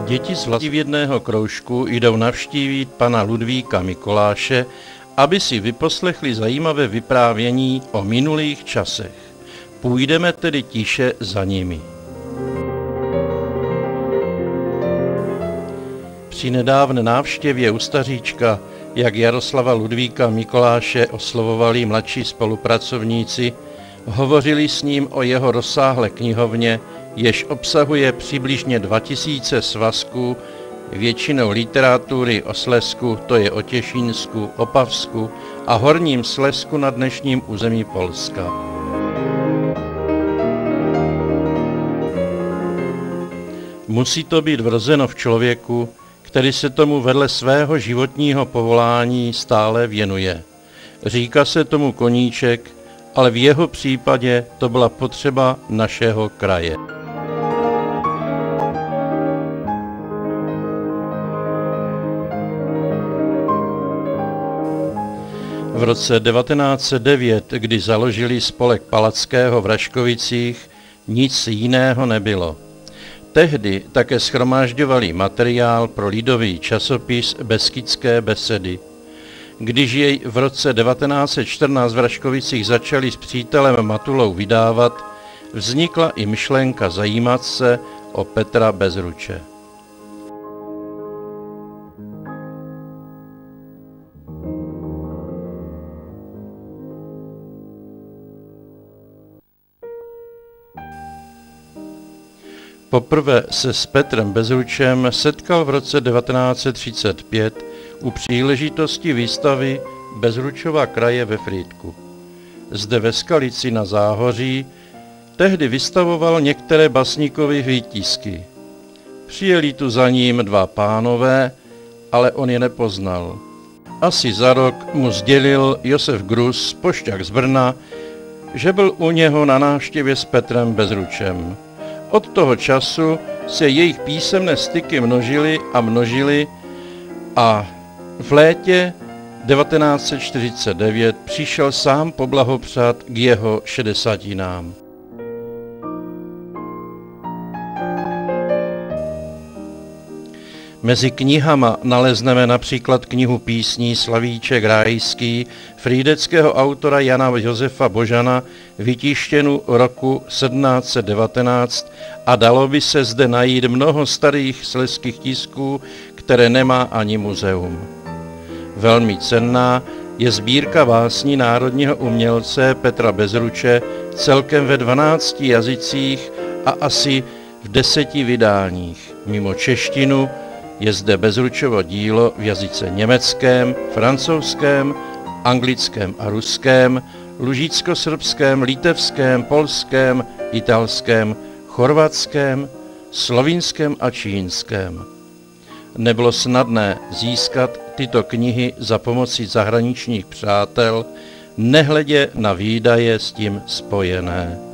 Děti z vlastivědného kroužku jdou navštívit pana Ludvíka Mikoláše, aby si vyposlechli zajímavé vyprávění o minulých časech. Půjdeme tedy tiše za nimi. Při nedávné návštěvě u staříčka, jak Jaroslava Ludvíka Mikoláše oslovovali mladší spolupracovníci, hovořili s ním o jeho rozsáhlé knihovně, jež obsahuje přibližně 2000 svazků, většinou literatury o Slezsku, to je o Těšínsku, Opavsku a Horním Slezsku na dnešním území Polska. Musí to být vrozeno v člověku, který se tomu vedle svého životního povolání stále věnuje. Říká se tomu koníček, ale v jeho případě to byla potřeba našeho kraje. V roce 1909, kdy založili spolek Palackého v Raškovicích, nic jiného nebylo. Tehdy také shromážďovali materiál pro lidový časopis Beskydské besedy. Když jej v roce 1914 v Raškovicích začali s přítelem Matulou vydávat, vznikla i myšlenka zajímat se o Petra Bezruče. Poprvé se s Petrem Bezručem setkal v roce 1935 u příležitosti výstavy Bezručova kraje ve Frýdku. Zde ve Skalici na Záhoří tehdy vystavoval některé básníkovy výtisky. Přijeli tu za ním dva pánové, ale on je nepoznal. Asi za rok mu sdělil Josef Grus, pošťák z Brna, že byl u něho na návštěvě s Petrem Bezručem. Od toho času se jejich písemné styky množily a v létě 1949 přišel sám poblahopřát k jeho 60. Mezi knihama nalezneme například knihu písní Slavíček rájský frýdeckého autora Jana Josefa Božana, vytištěnu roku 1719, a dalo by se zde najít mnoho starých slezských tisků, které nemá ani muzeum. Velmi cenná je sbírka básní národního umělce Petra Bezruče celkem ve 12 jazycích a asi v 10 vydáních. Mimo češtinu je zde Bezručovo dílo v jazyce německém, francouzském, anglickém a ruském, lužicko-srbském, litevském, polském, italském, chorvatském, slovinském a čínském. Nebylo snadné získat tyto knihy za pomoci zahraničních přátel, nehledě na výdaje s tím spojené.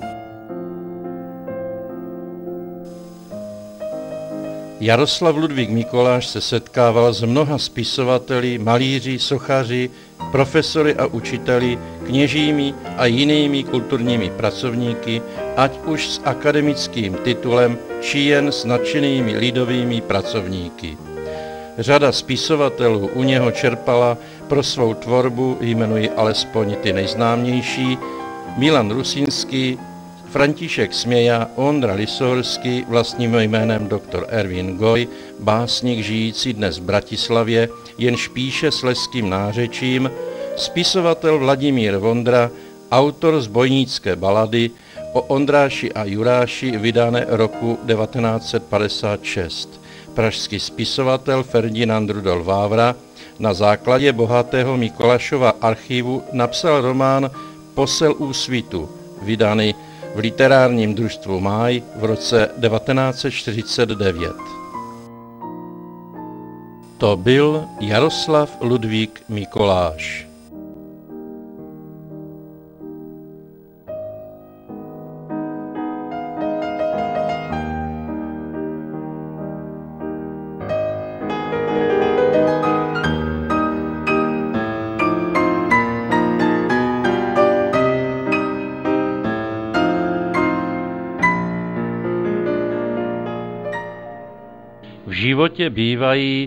Jaroslav Ludvík Mikoláš se setkával s mnoha spisovateli, malíři, sochaři, profesory a učiteli, kněžími a jinými kulturními pracovníky, ať už s akademickým titulem, či jen s nadšenými lidovými pracovníky. Řada spisovatelů u něho čerpala pro svou tvorbu, jmenuji alespoň ty nejznámější, Milan Rusinský, František Směja, Ondra Lisohorský, vlastním jménem dr. Ervin Goj, básník žijící dnes v Bratislavě, jenž píše slezským nářečím, spisovatel Vladimír Vondra, autor zbojnické balady o Ondráši a Juráši vydané roku 1956. Pražský spisovatel Ferdinand Rudolf Vávra na základě bohatého Mikolášova archivu napsal román Posel úsvitu, vydaný v literárním družstvu Máj v roce 1949. To byl Jaroslav Ludvík Mikoláš. životě bývají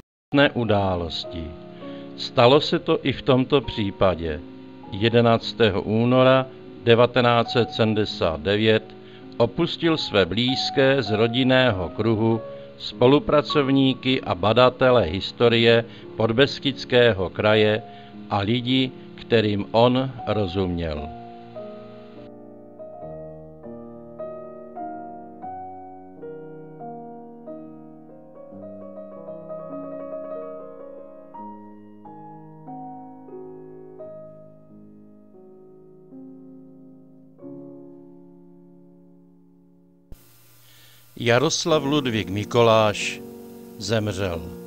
události. Stalo se to i v tomto případě. 11. února 1979 opustil své blízké z rodinného kruhu, spolupracovníky a badatele historie Podbeskydského kraje a lidi, kterým on rozuměl. Jaroslav Ludvík Mikoláš zemřel.